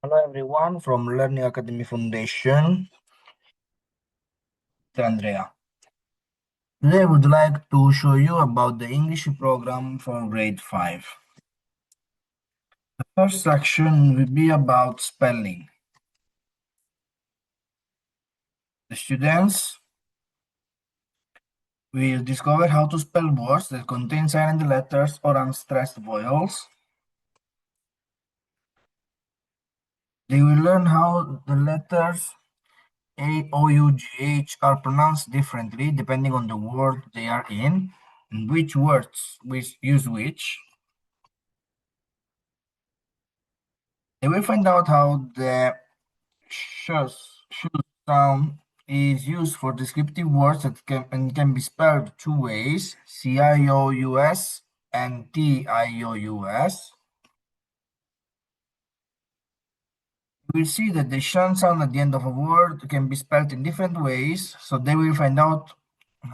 Hello everyone from Learning Academy Foundation, Andrea. Today I would like to show you about the English program for grade 5. The first section will be about spelling. The students will discover how to spell words that contain silent letters or unstressed vowels. They will learn how the letters A, O, U, G, H are pronounced differently depending on the word they are in and which words use which. They will find out how the should sound is used for descriptive words that can be spelled two ways, CIOUS and TIOUS. We will see that the shun sound at the end of a word can be spelled in different ways, so they will find out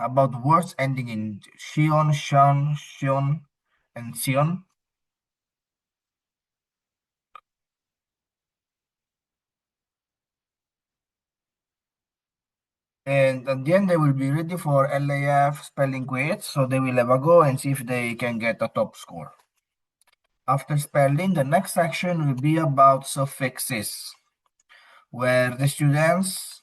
about words ending in shion, shun, shion, and sion. And at the end, they will be ready for LAF spelling quiz, so they will have a go and see if they can get a top score. After spelling, the next section will be about suffixes, where the students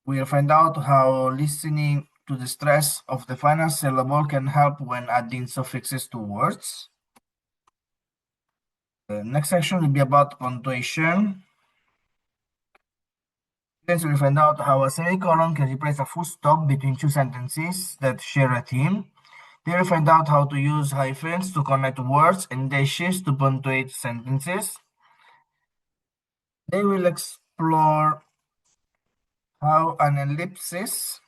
will find out how listening to the stress of the final syllable can help when adding suffixes to words. The next section will be about punctuation. Students will find out how a semicolon can replace a full stop between two sentences that share a theme. They will find out how to use hyphens to connect words and dashes to punctuate sentences. They will explore how an ellipsis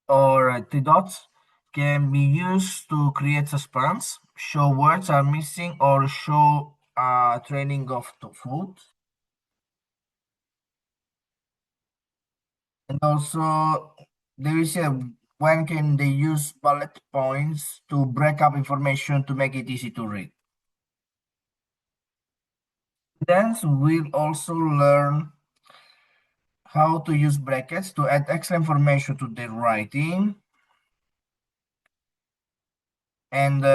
or three dots can be used to create suspense, show words are missing, or show training of the foot. And also, they will say when can they use bullet points to break up information to make it easy to read. Students will also learn how to use brackets to add extra information to their writing. And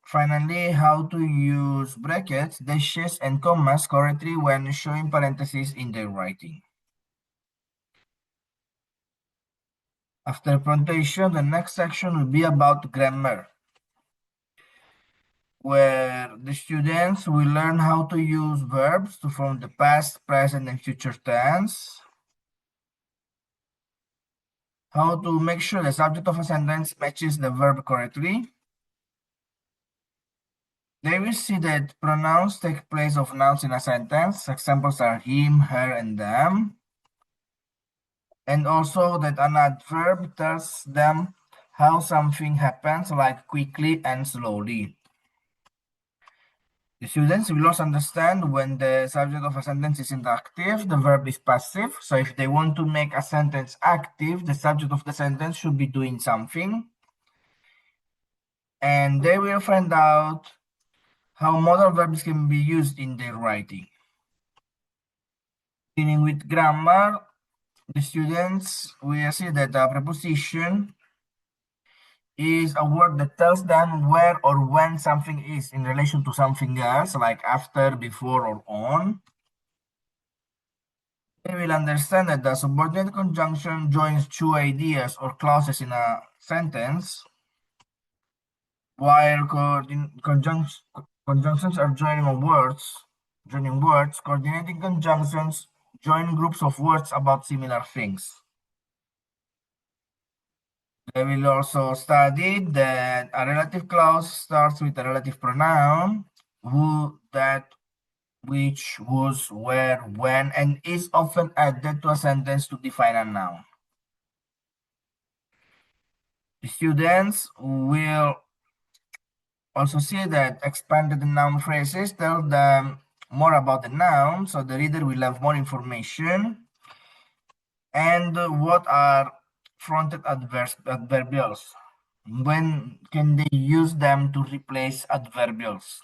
finally, how to use brackets, dashes, and commas correctly when showing parentheses in their writing. After punctuation, the next section will be about grammar, where the students will learn how to use verbs to form the past, present, and future tense, how to make sure the subject of a sentence matches the verb correctly. They will see that pronouns take place of nouns in a sentence. Examples are him, her, and them. And also that an adverb tells them how something happens, like quickly and slowly. The students will also understand when the subject of a sentence isn't active, the verb is passive. So if they want to make a sentence active, the subject of the sentence should be doing something. And they will find out how modal verbs can be used in their writing. Beginning with grammar, the students will see that a preposition is a word that tells them where or when something is in relation to something else, like after, before, or on. They will understand that the subordinate conjunction joins two ideas or clauses in a sentence, while conjunctions are joining words, coordinating conjunctions join groups of words about similar things. They will also study that a relative clause starts with a relative pronoun, who, that, which, whose, where, when, and is often added to a sentence to define a noun. The students will also see that expanded noun phrases tell them more about the noun, so the reader will have more information. And what are fronted adverbials? when can they use them to replace adverbials.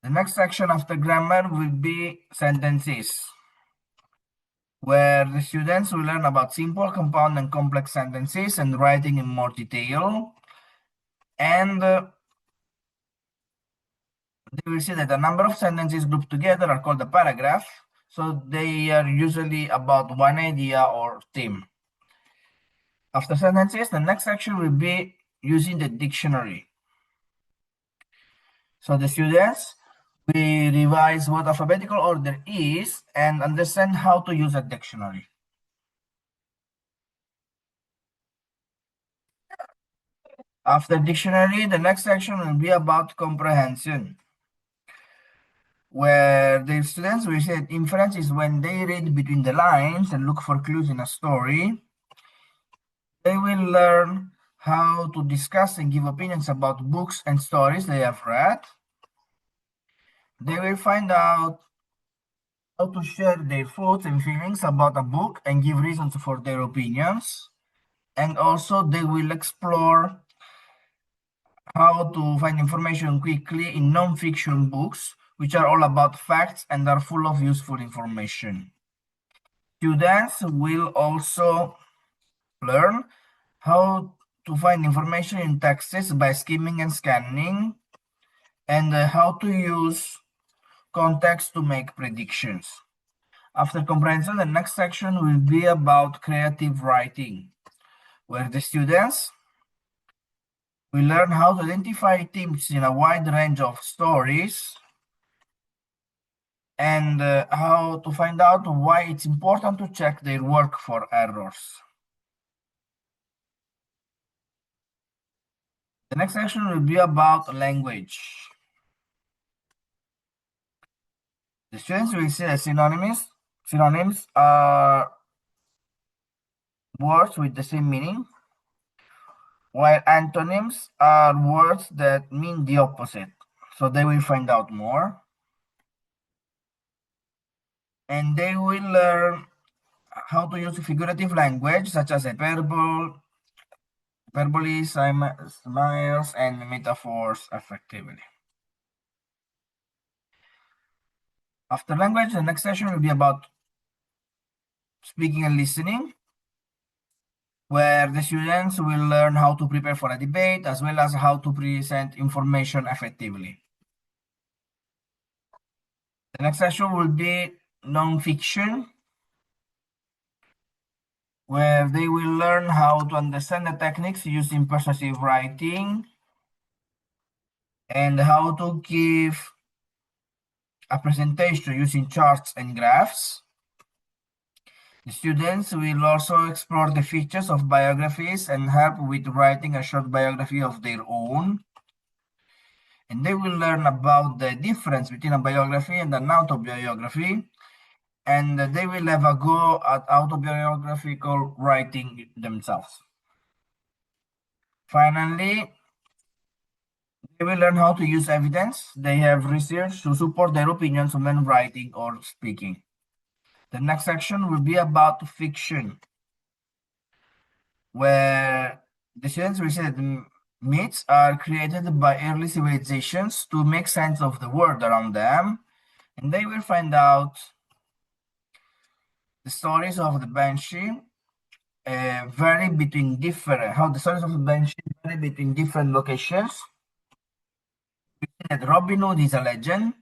The next section after grammar will be sentences, where the students will learn about simple, compound, and complex sentences and writing in more detail. And they will see that a number of sentences grouped together are called a paragraph. So they are usually about one idea or theme. After sentences, the next section will be using the dictionary. So the students will revise what alphabetical order is and understand how to use a dictionary. After dictionary, the next section will be about comprehension, where the students will say inference is when they read between the lines and look for clues in a story. They will learn how to discuss and give opinions about books and stories they have read. They will find out how to share their thoughts and feelings about a book and give reasons for their opinions. And also they will explore how to find information quickly in non-fiction books, which are all about facts and are full of useful information. Students will also learn how to find information in texts by skimming and scanning, and how to use context to make predictions. After comprehension, the next section will be about creative writing, where the students will learn how to identify themes in a wide range of stories and how to find out why it's important to check their work for errors. The next section will be about language. The students will see that synonyms. Synonyms are words with the same meaning, while antonyms are words that mean the opposite. So they will find out more. And they will learn how to use figurative language such as hyperbole, smiles, and metaphors effectively. After language, the next session will be about speaking and listening, where the students will learn how to prepare for a debate as well as how to present information effectively. The next session will be non-fiction, where they will learn how to understand the techniques used in persuasive writing and how to give a presentation using charts and graphs. The students will also explore the features of biographies and help with writing a short biography of their own. And they will learn about the difference between a biography and an autobiography. And they will have a go at autobiographical writing themselves. Finally, they will learn how to use evidence they have research to support their opinions when writing or speaking. The next section will be about fiction, where the students will say that myths are created by early civilizations to make sense of the world around them, and they will find out the stories of the Banshee vary between different, how the stories of the Banshee vary between different locations. We see that Robin Hood is a legend.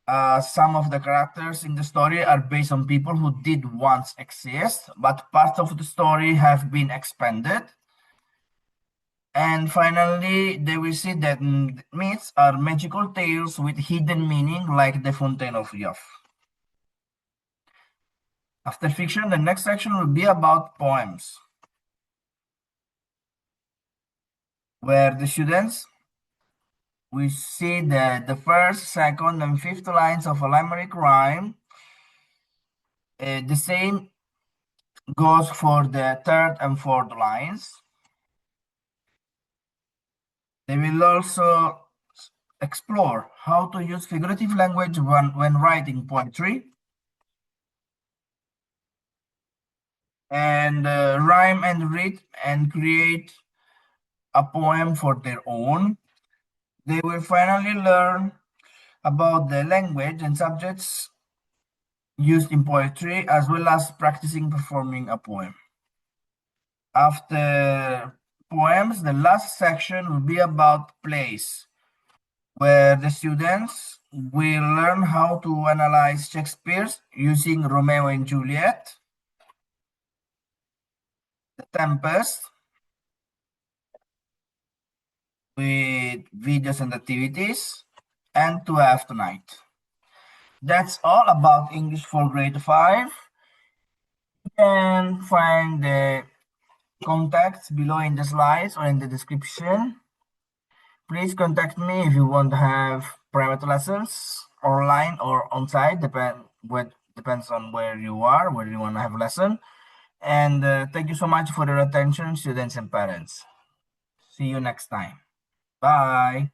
Some of the characters in the story are based on people who did once exist, but parts of the story have been expanded. And finally, they will see that myths are magical tales with hidden meaning, like the Fountain of Youth. After fiction, the next section will be about poems, where the students will see that the first, second, and fifth lines of a limerick rhyme. The same goes for the third and fourth lines. They will also explore how to use figurative language when writing poetry. and rhyme and read and create a poem for their own. They will finally learn about the language and subjects used in poetry, as well as practicing performing a poem. After poems, the last section will be about plays, where the students will learn how to analyze Shakespeare's using Romeo and Juliet, The Tempest, with videos and activities, and To Have Tonight. That's all about English for grade 5. You can find the contacts below in the slides or in the description. Please contact me if you want to have private lessons online or on site, depends on where you are, where you want to have a lesson. And thank you so much for your attention, students and parents. See you next time. Bye.